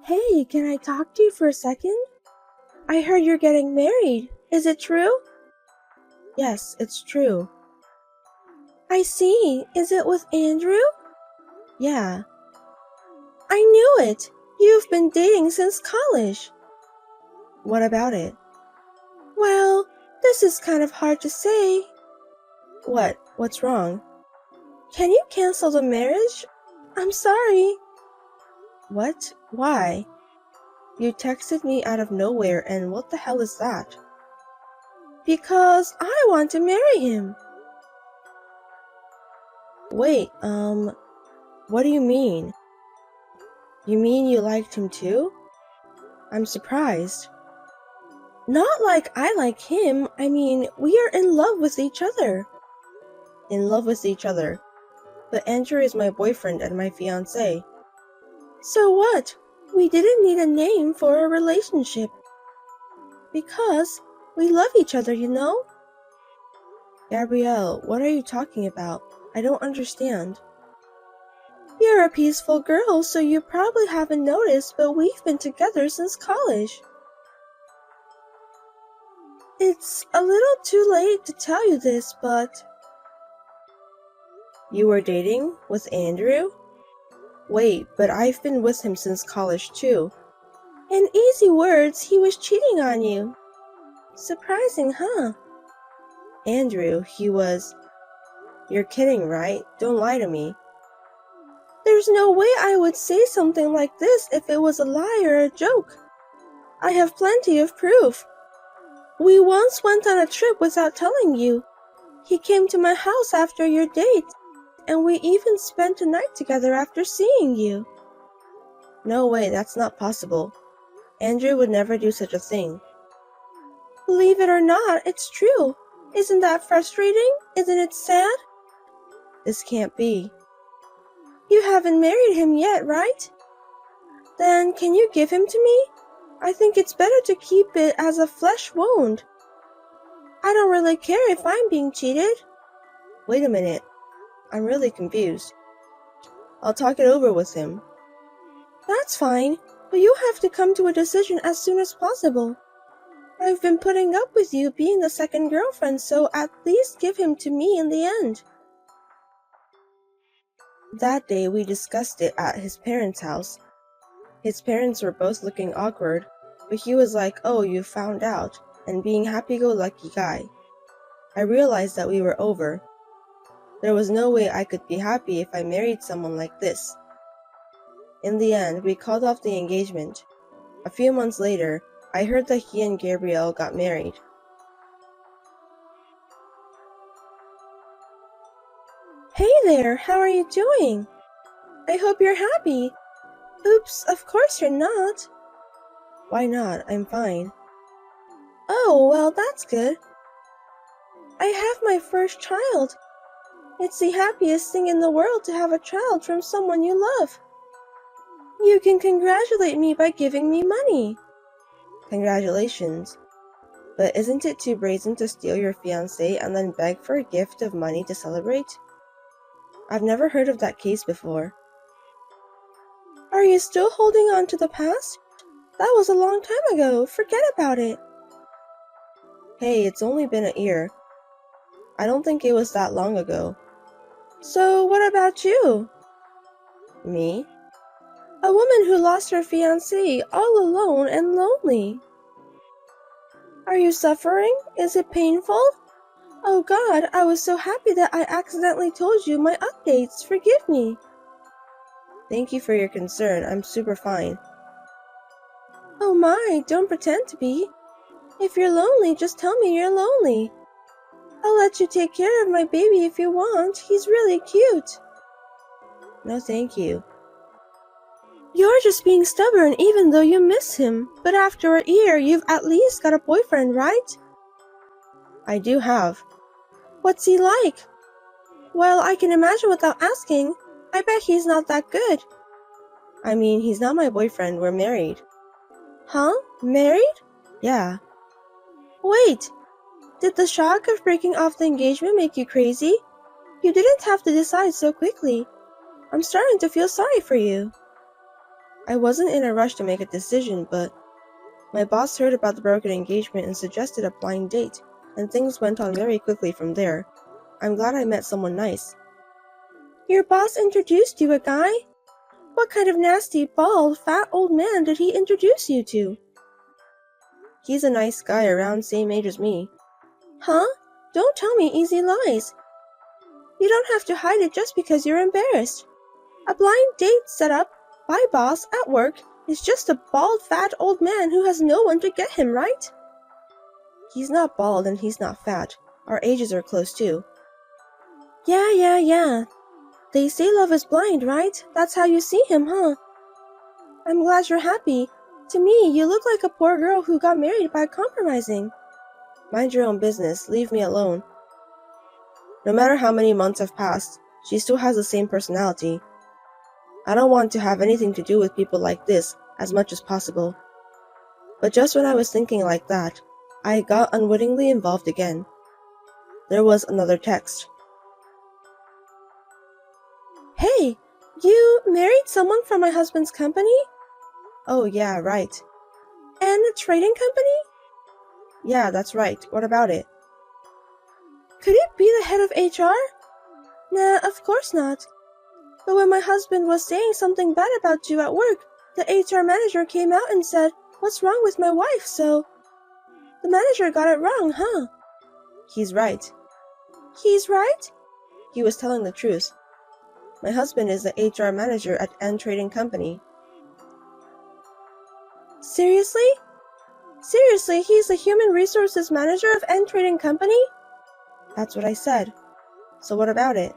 Hey, can I talk to you for a second? I heard you're getting married. Is it true? Yes, it's true. I see. Is it with Andrew? Yeah. I knew it. You've been dating since college. What about it? Well, this is kind of hard to say. What? What's wrong? Can you cancel the marriage? I'm sorry. What? Why? You texted me out of nowhere, and what the hell is that? Because I want to marry him. Wait, what do you mean? You mean you liked him too? I'm surprised. Not like I like him, I mean, we are in love with each other. In love with each other. But Andrew is my boyfriend and my fiancé. So what? We didn't need a name for a relationship. Because we love each other, you know? Gabrielle, what are you talking about? I don't understand. You're a peaceful girl, so you probably haven't noticed, but we've been together since college. It's a little too late to tell you this, but... You were dating with Andrew? Wait, but I've been with him since college too. In easy words, he was cheating on you. Surprising, huh? Andrew, he was... You're kidding, right? Don't lie to me. There's no way I would say something like this if it was a lie or a joke. I have plenty of proof. We once went on a trip without telling you. He came to my house after your date, and we even spent a night together after seeing you. No way, that's not possible. Andrew would never do such a thing. Believe it or not, it's true. Isn't that frustrating? Isn't it sad? This can't be. You haven't married him yet, right? Then can you give him to me? I think it's better to keep it as a flesh wound. I don't really care if I'm being cheated. Wait a minute. I'm really confused. I'll talk it over with him. That's fine, but you have to come to a decision as soon as possible. I've been putting up with you being the second girlfriend, so at least give him to me in the end. That day we discussed it at his parents' house. His parents were both looking awkward, but he was like, "Oh, you found out," and being happy-go-lucky guy. I realized that we were over. There was no way I could be happy if I married someone like this. In the end, we called off the engagement. A few months later, I heard that he and Gabrielle got married. Hey there, how are you doing? I hope you're happy. Oops, of course you're not. Why not? I'm fine. Oh, well, that's good. I have my first child. It's the happiest thing in the world to have a child from someone you love. You can congratulate me by giving me money. Congratulations. But isn't it too brazen to steal your fiancé and then beg for a gift of money to celebrate? I've never heard of that case before. Are you still holding on to the past? That was a long time ago. Forget about it. Hey, it's only been a year. I don't think it was that long ago. So what about you? Me? A woman who lost her fiancé all alone and lonely. Are you suffering? Is it painful? Oh God, I was so happy that I accidentally told you my updates. Forgive me. Thank you for your concern. I'm super fine. Oh my, don't pretend to be. If you're lonely, just tell me you're lonely. I'll let you take care of my baby if you want. He's really cute. No, thank you. You're just being stubborn even though you miss him. But after a year, you've at least got a boyfriend, right? I do have. What's he like? Well, I can imagine without asking. I bet he's not that good. I mean, he's not my boyfriend. We're married. Huh? Married? Yeah. Wait. Did the shock of breaking off the engagement make you crazy? You didn't have to decide so quickly. I'm starting to feel sorry for you. I wasn't in a rush to make a decision, but my boss heard about the broken engagement and suggested a blind date, and things went on very quickly from there. I'm glad I met someone nice. Your boss introduced you a guy? What kind of nasty, bald, fat old man did he introduce you to? He's a nice guy around same age as me. Huh? Don't tell me easy lies. You don't have to hide it just because you're embarrassed. A blind date set up by boss at work is just a bald, fat old man who has no one to get him, right? He's not bald and he's not fat. Our ages are close too. Yeah. They say love is blind, right? That's how you see him, huh? I'm glad you're happy. To me, you look like a poor girl who got married by compromising. Mind your own business. Leave me alone. No matter how many months have passed, she still has the same personality. I don't want to have anything to do with people like this as much as possible. But just when I was thinking like that, I got unwittingly involved again. There was another text. Hey, you married someone from my husband's company? Oh yeah, right. And a trading company? Yeah, that's right. What about it? Could it be the head of HR? Nah, of course not. But when my husband was saying something bad about you at work, the HR manager came out and said, "What's wrong with my wife?" So the manager got it wrong, huh? He's right. He's right? He was telling the truth. My husband is the HR manager at N Trading Company. Seriously? Seriously, he's the human resources manager of N Trading Company? That's what I said. So what about it?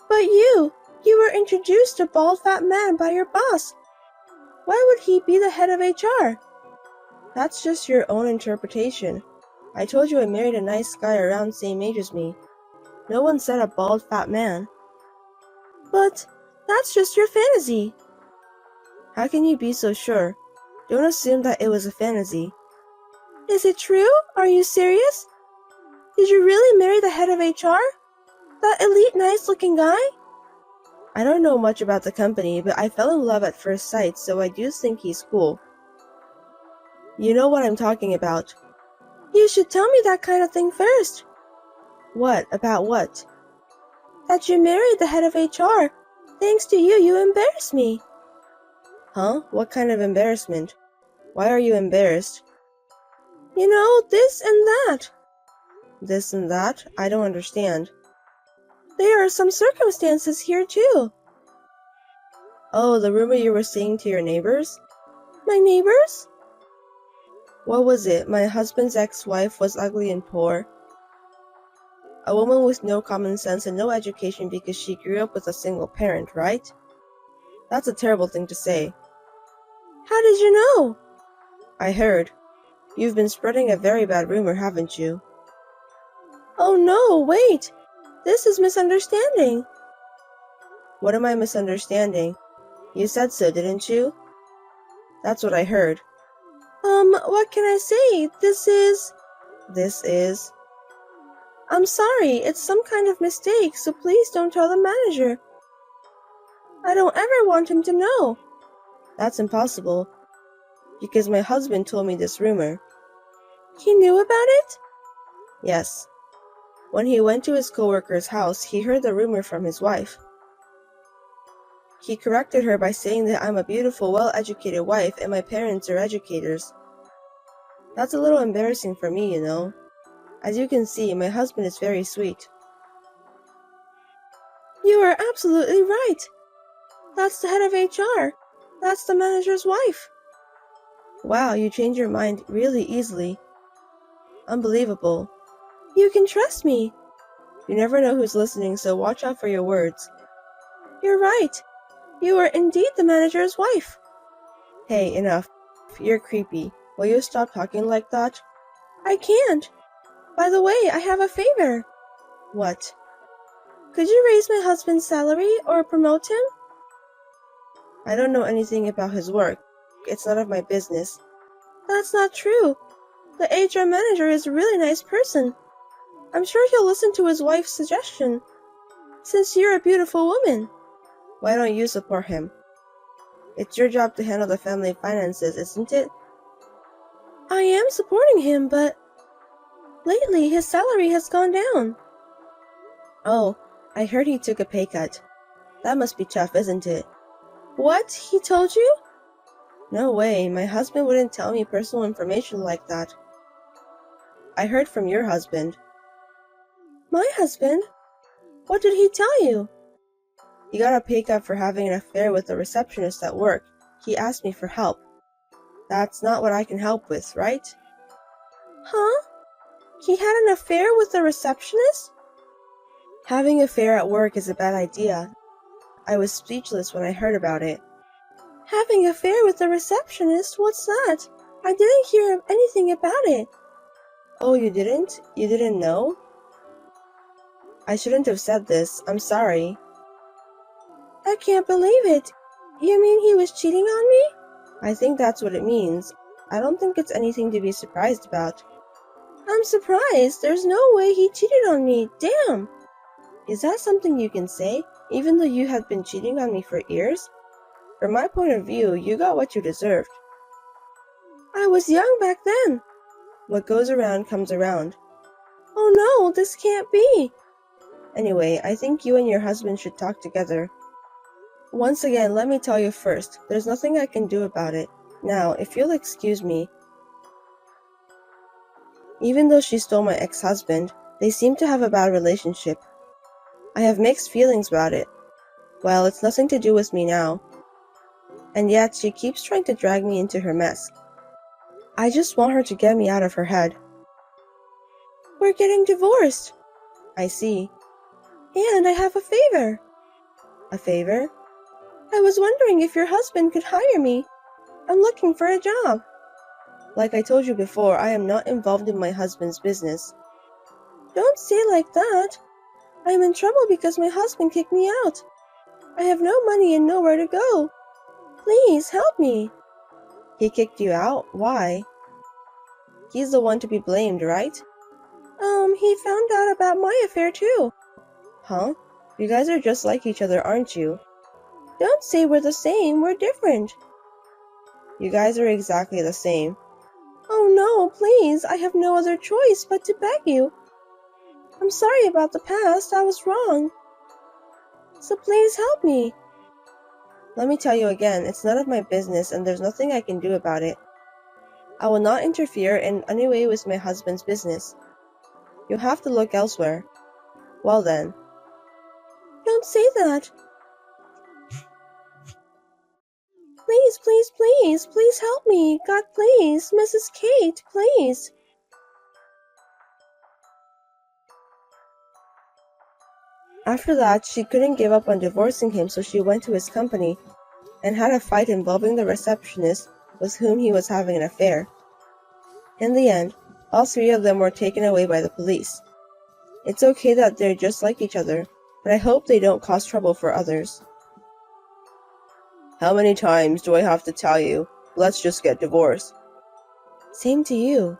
But you were introduced to a bald fat man by your boss. Why would he be the head of HR? That's just your own interpretation. I told you I married a nice guy around same age as me. No one said a bald fat man. But that's just your fantasy. How can you be so sure? Don't assume that it was a fantasy. Is it true? Are you serious? Did you really marry the head of HR? That elite nice-looking guy? I don't know much about the company, but I fell in love at first sight, so I do think he's cool. You know what I'm talking about. You should tell me that kind of thing first. What? About what? That you married the head of HR. Thanks to you, you embarrass me. Huh? What kind of embarrassment? Why are you embarrassed? You know, this and that. This and that? I don't understand. There are some circumstances here too. Oh, the rumor you were saying to your neighbors? My neighbors? What was it? My husband's ex-wife was ugly and poor. A woman with no common sense and no education because she grew up with a single parent, right? That's a terrible thing to say. How did you know? I heard. You've been spreading a very bad rumor, haven't you? Oh no, wait! This is misunderstanding. What am I misunderstanding? You said so, didn't you? That's what I heard. What can I say? This is... I'm sorry, it's some kind of mistake, so please don't tell the manager. I don't ever want him to know. That's impossible, because my husband told me this rumor. He knew about it? Yes. When he went to his coworker's house, he heard the rumor from his wife. He corrected her by saying that I'm a beautiful, well-educated wife and my parents are educators. That's a little embarrassing for me, you know. As you can see, my husband is very sweet. You are absolutely right. That's the head of HR. That's the manager's wife. Wow, you change your mind really easily. Unbelievable. You can trust me. You never know who's listening, so watch out for your words. You're right. You are indeed the manager's wife. Hey, enough. You're creepy. Will you stop talking like that? I can't. By the way, I have a favor. What? Could you raise my husband's salary or promote him? I don't know anything about his work. It's none of my business. That's not true. The HR manager is a really nice person. I'm sure he'll listen to his wife's suggestion. Since you're a beautiful woman. Why don't you support him? It's your job to handle the family finances, isn't it? I am supporting him, but lately his salary has gone down. Oh, I heard he took a pay cut. That must be tough, isn't it? What? He told you? No way, my husband wouldn't tell me personal information like that. I heard from your husband. My husband? What did he tell you? He got a pay cut for having an affair with a receptionist at work. He asked me for help. That's not what I can help with, right? Huh? He had an affair with a receptionist? Having an affair at work is a bad idea. I was speechless when I heard about it. Having an affair with a receptionist? What's that? I didn't hear anything about it. Oh, you didn't? You didn't know? I shouldn't have said this. I'm sorry. I can't believe it. You mean he was cheating on me? I think that's what it means. I don't think it's anything to be surprised about. I'm surprised. There's no way he cheated on me. Damn. Is that something you can say, even though you have been cheating on me for years? From my point of view, you got what you deserved. I was young back then. What goes around comes around. Oh no, this can't be. Anyway, I think you and your husband should talk together. Once again, let me tell you first, there's nothing I can do about it. Now, if you'll excuse me. Even though she stole my ex-husband, they seem to have a bad relationship. I have mixed feelings about it. Well, it's nothing to do with me now. And yet, she keeps trying to drag me into her mess. I just want her to get me out of her head. We're getting divorced. I see. And I have a favor. A favor? I was wondering if your husband could hire me. I'm looking for a job. Like I told you before, I am not involved in my husband's business. Don't say like that. I am in trouble because my husband kicked me out. I have no money and nowhere to go. Please help me. He kicked you out? Why? He's the one to be blamed, right? He found out about my affair too. Huh? You guys are just like each other, aren't you? Don't say we're the same, we're different. You guys are exactly the same. Oh no, please, I have no other choice but to beg you. I'm sorry about the past, I was wrong. So please help me. Let me tell you again, it's none of my business and there's nothing I can do about it. I will not interfere in any way with my husband's business. You'll have to look elsewhere. Well then. Don't say that. Please, please, please, please help me. God, please. Mrs. Kate, please. After that, she couldn't give up on divorcing him, so she went to his company and had a fight involving the receptionist with whom he was having an affair. In the end, all three of them were taken away by the police. It's okay that they're just like each other, but I hope they don't cause trouble for others. How many times do I have to tell you, let's just get divorced? Same to you.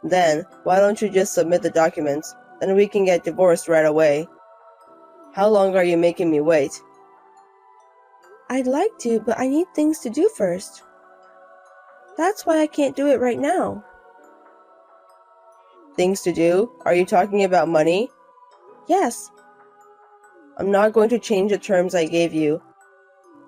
Then, why don't you just submit the documents, then we can get divorced right away. How long are you making me wait? I'd like to, but I need things to do first. That's why I can't do it right now. Things to do? Are you talking about money? Yes. I'm not going to change the terms I gave you.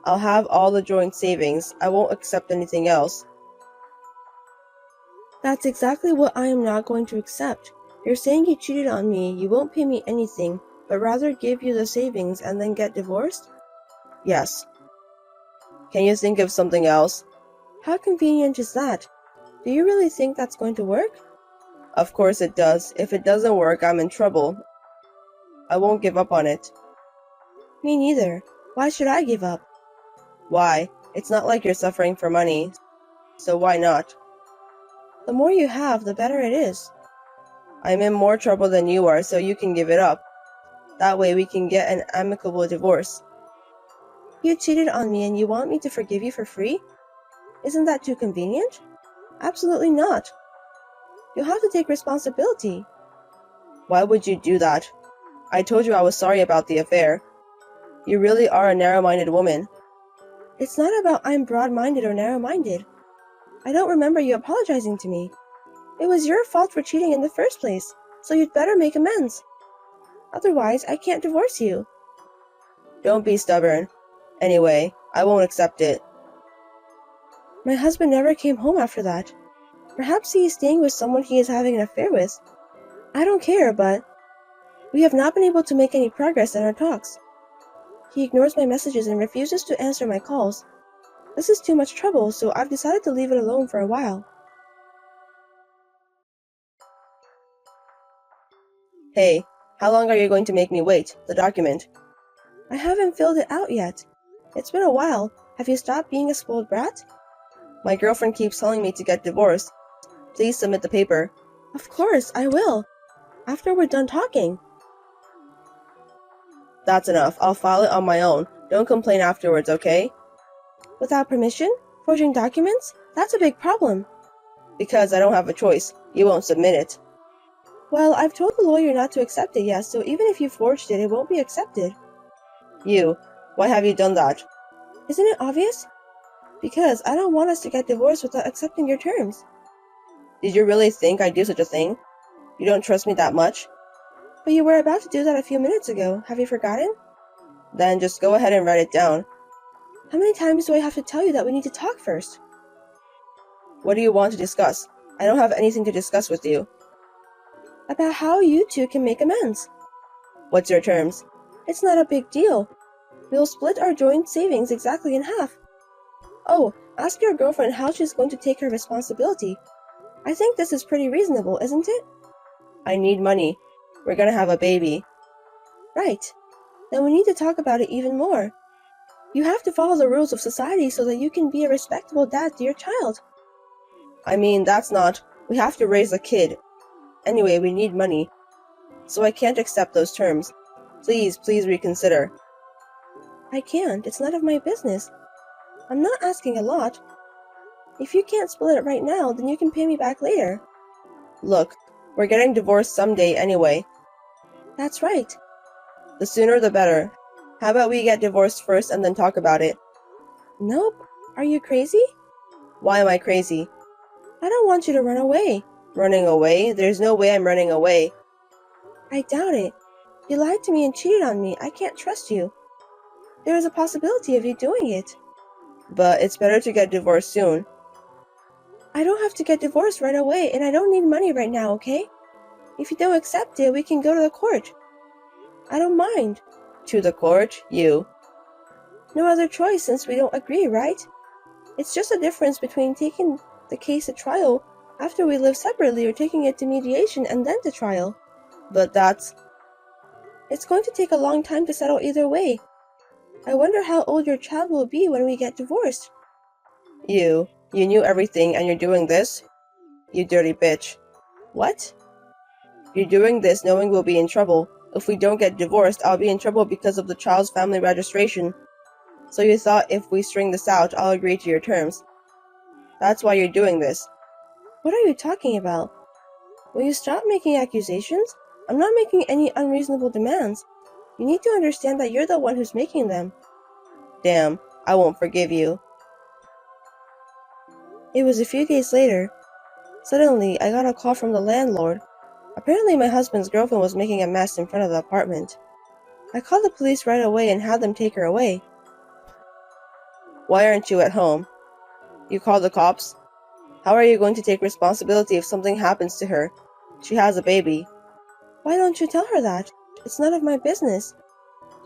I'll have all the joint savings. I won't accept anything else. That's exactly what I am not going to accept. You're saying you cheated on me, you won't pay me anything, but rather give you the savings and then get divorced? Yes. Can you think of something else? How convenient is that? Do you really think that's going to work? Of course it does. If it doesn't work, I'm in trouble. I won't give up on it. Me neither. Why should I give up? Why? It's not like you're suffering for money, so why not? The more you have, the better it is. I'm in more trouble than you are, so you can give it up. That way we can get an amicable divorce. You cheated on me and you want me to forgive you for free? Isn't that too convenient? Absolutely not. You'll have to take responsibility. Why would you do that? I told you I was sorry about the affair. You really are a narrow-minded woman. It's not about I'm broad-minded or narrow-minded. I don't remember you apologizing to me. It was your fault for cheating in the first place, so you'd better make amends. Otherwise, I can't divorce you. Don't be stubborn. Anyway, I won't accept it. My husband never came home after that. Perhaps he is staying with someone he is having an affair with. I don't care, but we have not been able to make any progress in our talks. He ignores my messages and refuses to answer my calls. This is too much trouble, so I've decided to leave it alone for a while. Hey, how long are you going to make me wait? The document. I haven't filled it out yet. It's been a while. Have you stopped being a spoiled brat? My girlfriend keeps telling me to get divorced. Please submit the paper. Of course, I will. After we're done talking. That's enough. I'll file it on my own. Don't complain afterwards, okay? Without permission? Forging documents? That's a big problem. Because I don't have a choice. You won't submit it. Well, I've told the lawyer not to accept it yet, so even if you forged it, it won't be accepted. Why have you done that? Isn't it obvious? Because I don't want us to get divorced without accepting your terms. Did you really think I'd do such a thing? You don't trust me that much? But you were about to do that a few minutes ago. Have you forgotten? Then just go ahead and write it down. How many times do I have to tell you that we need to talk first? What do you want to discuss? I don't have anything to discuss with you. About how you two can make amends. What's your terms? It's not a big deal. We'll split our joint savings exactly in half. Oh, ask your girlfriend how she's going to take her responsibility. I think this is pretty reasonable, isn't it? I need money. We're gonna have a baby. Right. Then we need to talk about it even more. You have to follow the rules of society so that you can be a respectable dad to your child. I mean, that's not... We have to raise a kid. Anyway, we need money. So I can't accept those terms. Please reconsider. I can't. It's none of my business. I'm not asking a lot. If you can't split it right now, then you can pay me back later. Look, we're getting divorced someday anyway. That's right. The sooner the better. How about we get divorced first and then talk about it? Nope. Are you crazy? Why am I crazy? I don't want you to run away. Running away? There's no way I'm running away. I doubt it. You lied to me and cheated on me. I can't trust you. There is a possibility of you doing it. But it's better to get divorced soon. I don't have to get divorced right away, and I don't need money right now, okay? If you don't accept it, we can go to the court. I don't mind. To the court? You. No other choice since we don't agree, right? It's just a difference between taking the case to trial after we live separately or taking it to mediation and then to trial. But that's... It's going to take a long time to settle either way. I wonder how old your child will be when we get divorced. You knew everything and you're doing this? You dirty bitch. What? You're doing this knowing we'll be in trouble. If we don't get divorced, I'll be in trouble because of the child's family registration. So you thought if we string this out, I'll agree to your terms. That's why you're doing this. What are you talking about? Will you stop making accusations? I'm not making any unreasonable demands. You need to understand that you're the one who's making them. Damn, I won't forgive you. It was a few days later. Suddenly, I got a call from the landlord. Apparently, my husband's girlfriend was making a mess in front of the apartment. I called the police right away and had them take her away. Why aren't you at home? You called the cops? How are you going to take responsibility if something happens to her? She has a baby. Why don't you tell her that? It's none of my business.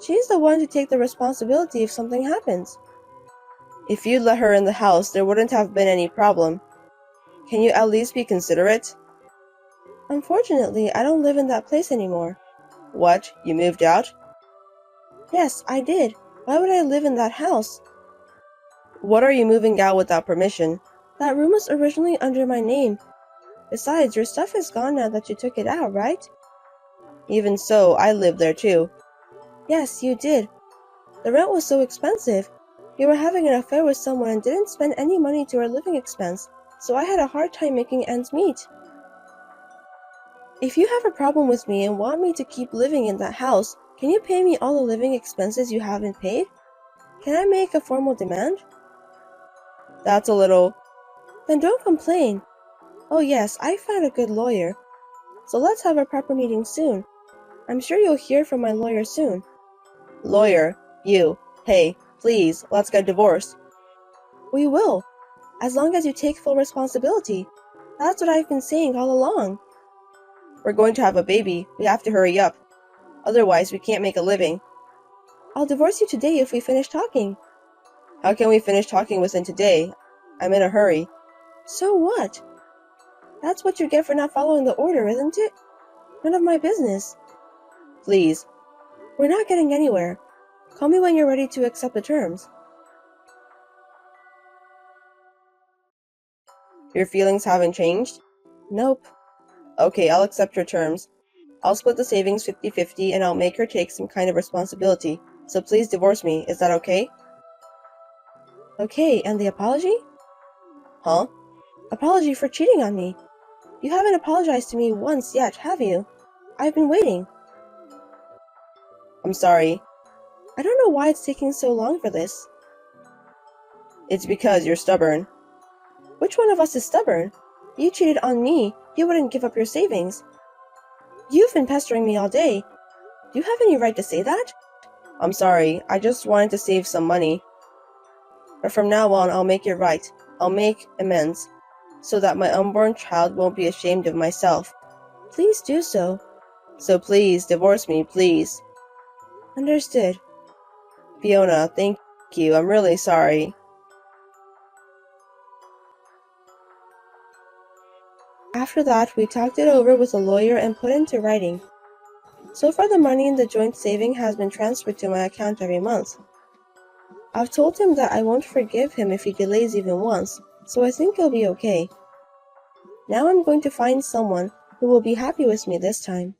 She's the one to take the responsibility if something happens. If you'd let her in the house, there wouldn't have been any problem. Can you at least be considerate? Unfortunately, I don't live in that place anymore. What? You moved out? Yes, I did. Why would I live in that house? What are you moving out without permission? That room was originally under my name. Besides, your stuff is gone now that you took it out, right? Even so, I lived there too. Yes, you did. The rent was so expensive. You were having an affair with someone and didn't spend any money to our living expense, so I had a hard time making ends meet. If you have a problem with me and want me to keep living in that house, can you pay me all the living expenses you haven't paid? Can I make a formal demand? That's a little... Then don't complain. Oh yes, I found a good lawyer. So let's have a proper meeting soon. I'm sure you'll hear from my lawyer soon. Lawyer, you. Hey, please, let's get divorced. We will, as long as you take full responsibility. That's what I've been saying all along. We're going to have a baby. We have to hurry up. Otherwise, we can't make a living. I'll divorce you today if we finish talking. How can we finish talking within today? I'm in a hurry. So what? That's what you get for not following the order, isn't it? None of my business. Please. We're not getting anywhere. Call me when you're ready to accept the terms. Your feelings haven't changed? Nope. Okay, I'll accept your terms. I'll split the savings 50-50 and I'll make her take some kind of responsibility. So please divorce me. Is that okay? Okay, and the apology? Huh? Apology for cheating on me. You haven't apologized to me once yet, have you? I've been waiting. I'm sorry. I don't know why it's taking so long for this. It's because you're stubborn. Which one of us is stubborn? You cheated on me. You wouldn't give up your savings. You've been pestering me all day. Do you have any right to say that? I'm sorry. I just wanted to save some money. But from now on, I'll make it right. I'll make amends, so that my unborn child won't be ashamed of myself. Please do so. So please, divorce me, please. Understood. Fiona, thank you. I'm really sorry. After that, we talked it over with a lawyer and put into writing. So far, the money in the joint saving has been transferred to my account every month. I've told him that I won't forgive him if he delays even once, so I think he'll be okay. Now I'm going to find someone who will be happy with me this time.